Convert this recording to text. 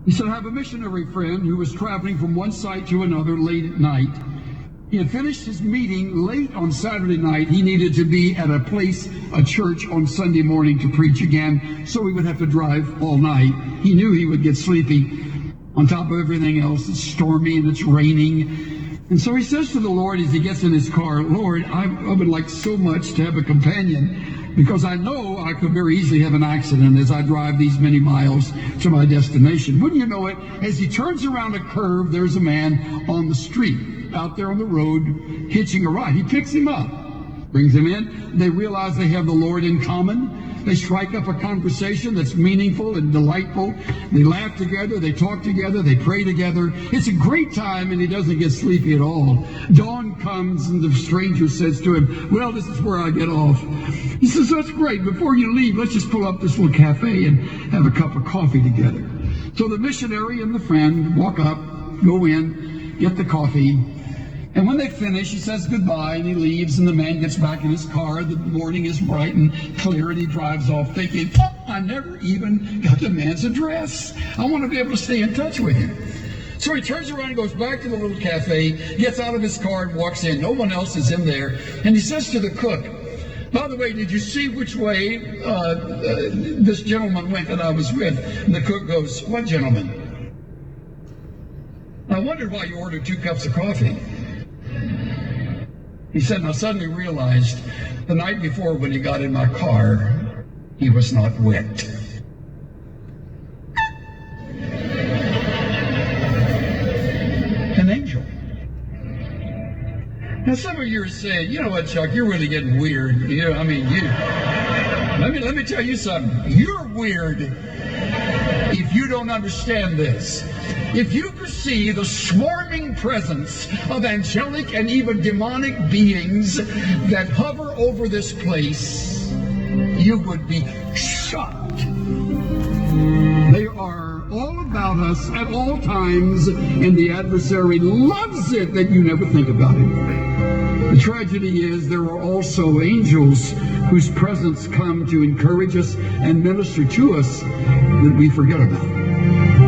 He said, I have a missionary friend who was traveling from one site to another late at night. He had finished his meeting late on Saturday night. He needed to be at a church on Sunday morning to preach again, so he would have to drive all night. He knew he would get sleepy. On top of everything else, it's stormy and it's raining. And so he says to the Lord as he gets in his car, Lord, I would like so much to have a companion, because I know I could very easily have an accident as I drive these many miles to my destination. Wouldn't you know it, as he turns around a curve, there's a man on the street, out there on the road, hitching a ride. He picks him up, brings him in. They realize they have the Lord in common. They strike up a conversation that's meaningful and delightful. They laugh together, they talk together, they pray together. It's a great time, and he doesn't get sleepy at all. Dawn comes, and the stranger says to him, well, this is where I get off. He says, that's great. Before you leave, let's just pull up this little cafe and have a cup of coffee together. So the missionary and the friend walk up, go in, get the coffee. And when they finish, he says goodbye, and he leaves, and the man gets back in his car. The morning is bright and clear, and he drives off thinking, oh, I never even got the man's address. I want to be able to stay in touch with him. So he turns around and goes back to the little cafe, gets out of his car and walks in. No one else is in there. And he says to the cook, by the way, did you see which way this gentleman went that I was with? And the cook goes, what gentleman? I wondered why you ordered 2 cups of coffee. He said, and I suddenly realized the night before when he got in my car, he was not wet. An angel. Now some of you are saying, you know what, Chuck, you're really getting weird. You know, I mean, let me tell you something. You're weird if you don't understand this. If you could see the swarming presence of angelic and even demonic beings that hover over this place, you would be shocked. They are all about us at all times, and the adversary loves it that you never think about it. The tragedy is there are also angels whose presence come to encourage us and minister to us that we forget about.